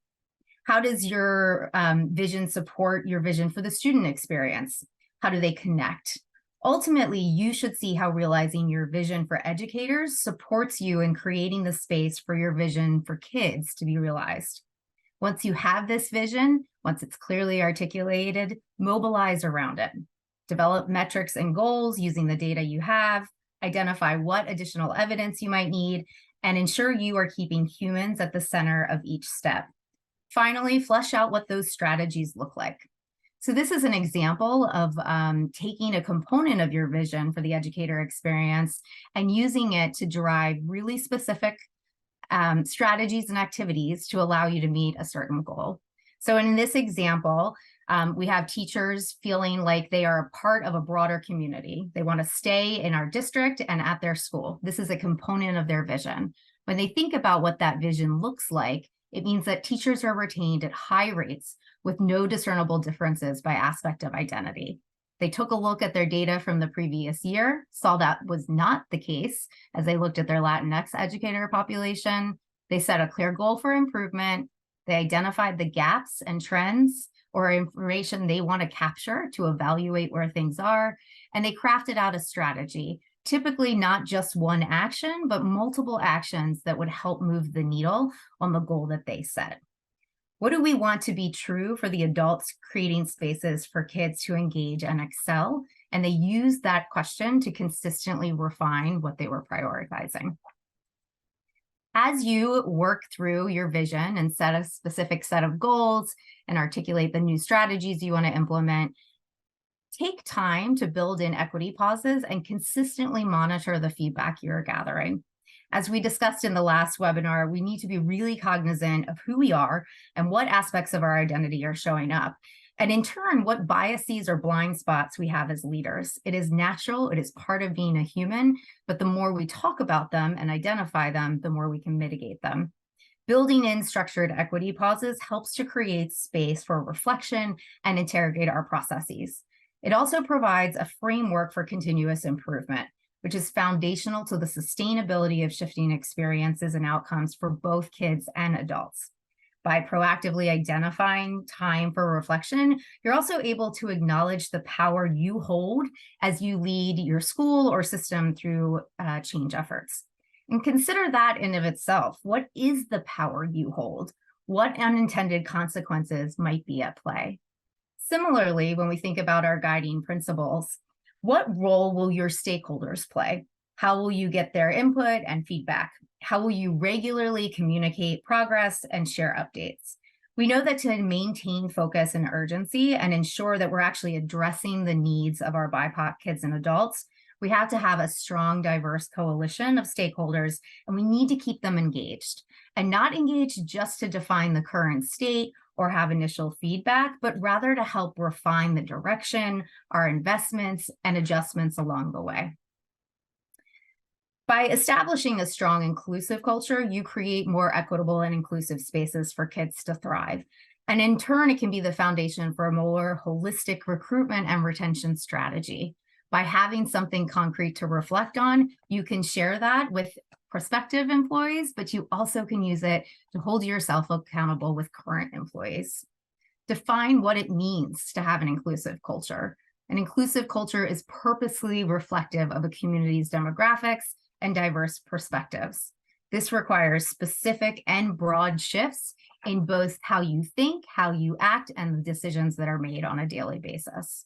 How does your vision support your vision for the student experience? How do they connect? Ultimately, you should see how realizing your vision for educators supports you in creating the space for your vision for kids to be realized. Once you have this vision, once it's clearly articulated, mobilize around it. Develop metrics and goals using the data you have, identify what additional evidence you might need, and ensure you are keeping humans at the center of each step. Finally, flesh out what those strategies look like. So this is an example of taking a component of your vision for the educator experience and using it to derive really specific strategies and activities to allow you to meet a certain goal. So in this example, we have teachers feeling like they are a part of a broader community. They want to stay in our district and at their school. This is a component of their vision. When they think about what that vision looks like, it means that teachers are retained at high rates with no discernible differences by aspect of identity. They took a look at their data from the previous year, saw that was not the case as they looked at their Latinx educator population. They set a clear goal for improvement. They identified the gaps and trends or information they want to capture to evaluate where things are, and they crafted out a strategy, typically not just one action, but multiple actions that would help move the needle on the goal that they set. What do we want to be true for the adults creating spaces for kids to engage and excel? And they used that question to consistently refine what they were prioritizing. As you work through your vision and set a specific set of goals and articulate the new strategies you want to implement, take time to build in equity pauses and consistently monitor the feedback you're gathering. As we discussed in the last webinar, we need to be really cognizant of who we are and what aspects of our identity are showing up. And in turn, what biases or blind spots we have as leaders. It is natural, it is part of being a human, but the more we talk about them and identify them, the more we can mitigate them. Building in structured equity pauses helps to create space for reflection and interrogate our processes. It also provides a framework for continuous improvement, which is foundational to the sustainability of shifting experiences and outcomes for both kids and adults. By proactively identifying time for reflection, you're also able to acknowledge the power you hold as you lead your school or system through change efforts. And consider that in of itself. What is the power you hold? What unintended consequences might be at play? Similarly, when we think about our guiding principles, what role will your stakeholders play? How will you get their input and feedback? How will you regularly communicate progress and share updates? We know that to maintain focus and urgency and ensure that we're actually addressing the needs of our BIPOC kids and adults, we have to have a strong, diverse coalition of stakeholders, and we need to keep them engaged. And not engaged just to define the current state or have initial feedback, but rather to help refine the direction, our investments, and adjustments along the way. By establishing a strong inclusive culture, you create more equitable and inclusive spaces for kids to thrive. And in turn, it can be the foundation for a more holistic recruitment and retention strategy. By having something concrete to reflect on, you can share that with prospective employees, but you also can use it to hold yourself accountable with current employees. Define what it means to have an inclusive culture. An inclusive culture is purposely reflective of a community's demographics and diverse perspectives. This requires specific and broad shifts in both how you think, how you act, and the decisions that are made on a daily basis.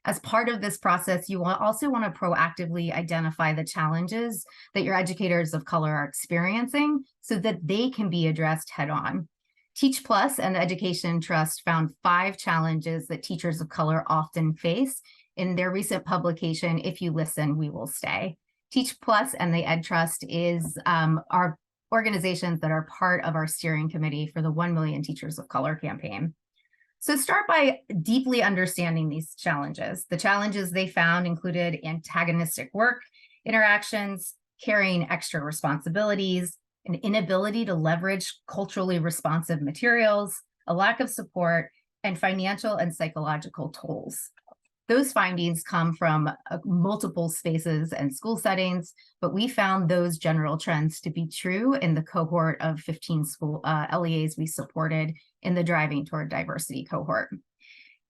As part of this process, you will also want to proactively identify the challenges that your educators of color are experiencing so that they can be addressed head on. Teach Plus and the Education Trust found 5 challenges that teachers of color often face in their recent publication, If You Listen, We Will Stay. Teach Plus and the Ed Trust is our organizations that are part of our steering committee for the 1 Million Teachers of Color campaign. So start by deeply understanding these challenges. The challenges they found included antagonistic work interactions, carrying extra responsibilities, an inability to leverage culturally responsive materials, a lack of support, and financial and psychological tolls. Those findings come from multiple spaces and school settings, but we found those general trends to be true in the cohort of 15 school LEAs we supported in the Driving Toward Diversity cohort.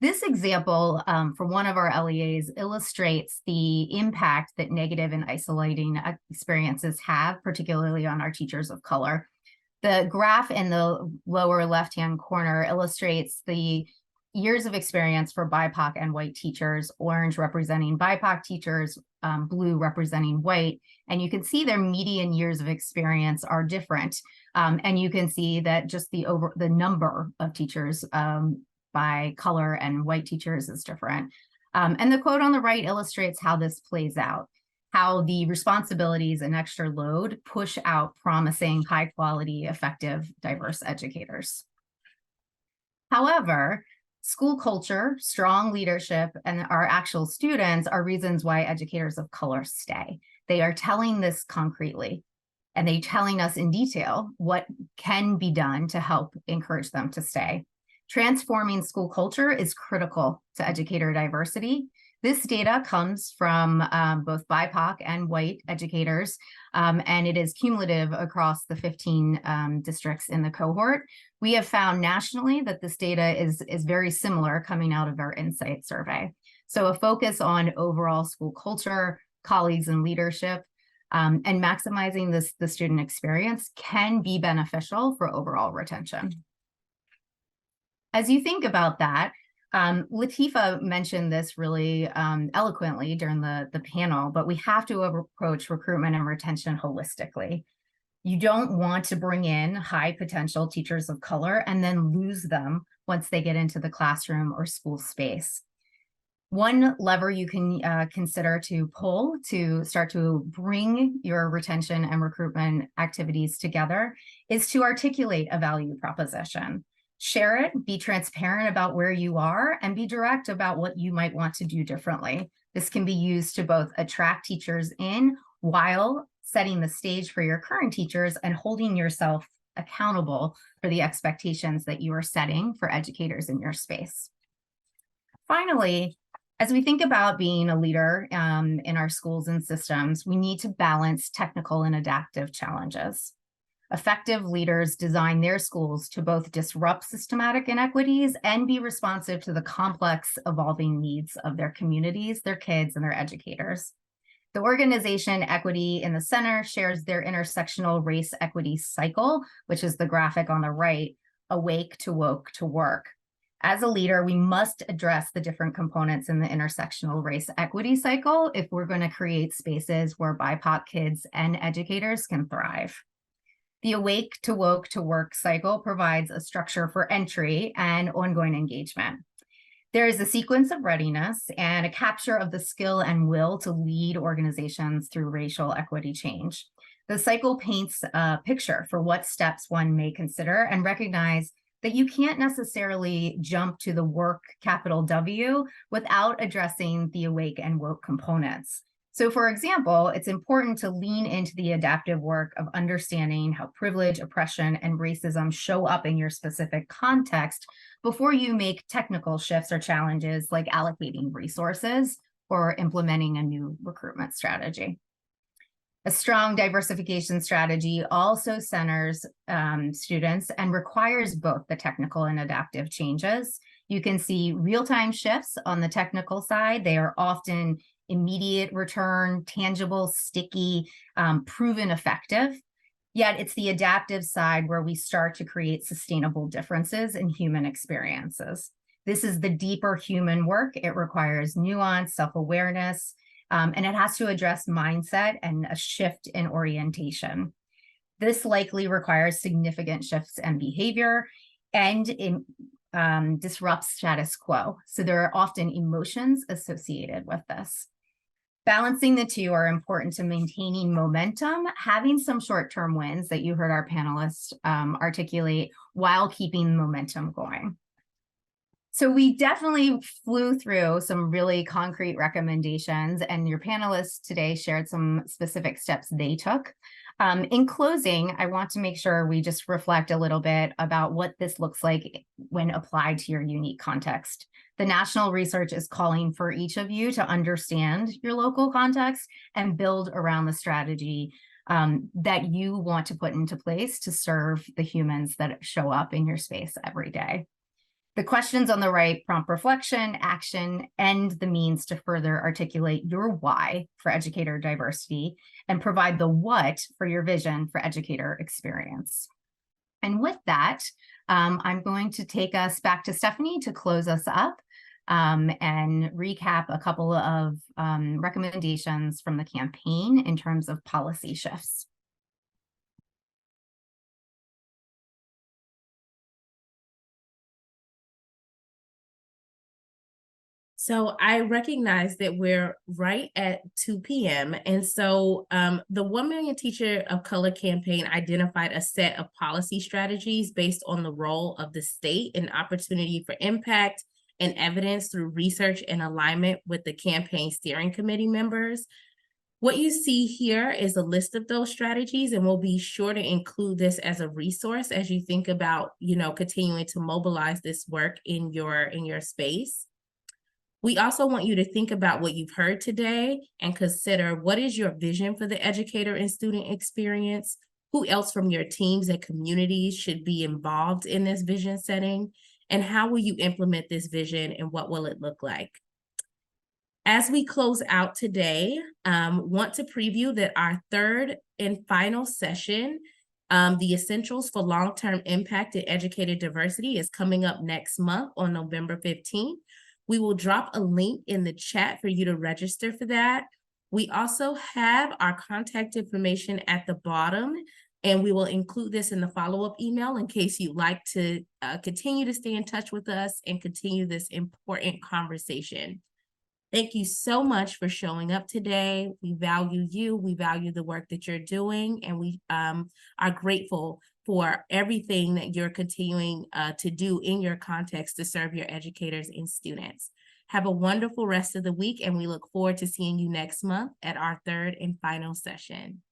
This example from one of our LEAs illustrates the impact that negative and isolating experiences have, particularly on our teachers of color. The graph in the lower left-hand corner illustrates the years of experience for BIPOC and white teachers, orange representing BIPOC teachers, blue representing white. And you can see their median years of experience are different. And you can see that just the number of teachers by color and white teachers is different. And the quote on the right illustrates how this plays out, how the responsibilities and extra load push out promising, high quality, effective, diverse educators. However, school culture, strong leadership, and our actual students are reasons why educators of color stay. They are telling this concretely, and they're telling us in detail what can be done to help encourage them to stay. Transforming school culture is critical to educator diversity. This data comes from both BIPOC and white educators, and it is cumulative across the 15 districts in the cohort. We have found nationally that this data is very similar coming out of our Insight survey. So a focus on overall school culture, colleagues and leadership, and maximizing the student experience can be beneficial for overall retention. As you think about that, Latifa mentioned this really eloquently during the panel, but we have to approach recruitment and retention holistically. You don't want to bring in high potential teachers of color and then lose them once they get into the classroom or school space. One lever you can consider to pull to start to bring your retention and recruitment activities together is to articulate a value proposition. Share it, be transparent about where you are, and be direct about what you might want to do differently. This can be used to both attract teachers in while setting the stage for your current teachers and holding yourself accountable for the expectations that you are setting for educators in your space. Finally, as we think about being a leader in our schools and systems, we need to balance technical and adaptive challenges. Effective leaders design their schools to both disrupt systematic inequities and be responsive to the complex, evolving needs of their communities, their kids, and their educators. The organization Equity in the Center shares their intersectional race equity cycle, which is the graphic on the right, awake to woke to work. As a leader, we must address the different components in the intersectional race equity cycle if we're going to create spaces where BIPOC kids and educators can thrive. The awake to woke to work cycle provides a structure for entry and ongoing engagement. There is a sequence of readiness and a capture of the skill and will to lead organizations through racial equity change. The cycle paints a picture for what steps one may consider and recognize that you can't necessarily jump to the work, capital W, without addressing the awake and woke components. So for example, it's important to lean into the adaptive work of understanding how privilege, oppression, and racism show up in your specific context before you make technical shifts or challenges like allocating resources or implementing a new recruitment strategy. A strong diversification strategy also centers students and requires both the technical and adaptive changes. You can see real-time shifts on the technical side. They are often immediate return, tangible, sticky, proven effective. Yet it's the adaptive side where we start to create sustainable differences in human experiences. This is the deeper human work. It requires nuance, self-awareness, and it has to address mindset and a shift in orientation. This likely requires significant shifts in behavior and disrupts status quo. So there are often emotions associated with this. Balancing the two are important to maintaining momentum, having some short-term wins that you heard our panelists articulate while keeping momentum going. So we definitely flew through some really concrete recommendations, and your panelists today shared some specific steps they took. In closing, I want to make sure we just reflect a little bit about what this looks like when applied to your unique context. The national research is calling for each of you to understand your local context and build around the strategy that you want to put into place to serve the humans that show up in your space every day. The questions on the right prompt reflection, action, and the means to further articulate your why for educator diversity and provide the what for your vision for educator experience. And with that, I'm going to take us back to Stephanie to close us up and recap a couple of recommendations from the campaign in terms of policy shifts. So I recognize that we're right at 2 p.m. And so the 1 Million Teacher of Color campaign identified a set of policy strategies based on the role of the state and opportunity for impact and evidence through research and alignment with the campaign steering committee members. What you see here is a list of those strategies, and we'll be sure to include this as a resource as you think about, continuing to mobilize this work in your space. We also want you to think about what you've heard today and consider, what is your vision for the educator and student experience? Who else from your teams and communities should be involved in this vision setting? And how will you implement this vision, and what will it look like? As we close out today, want to preview that our third and final session, the Essentials for Long-Term Impact in Educator Diversity, is coming up next month on November 15th. We will drop a link in the chat for you to register for that. We also have our contact information at the bottom, and we will include this in the follow-up email in case you'd like to continue to stay in touch with us and continue this important conversation. Thank you so much for showing up today. We value you. We value the work that you're doing, and we are grateful for everything that you're continuing to do in your context to serve your educators and students. Have a wonderful rest of the week, and we look forward to seeing you next month at our third and final session.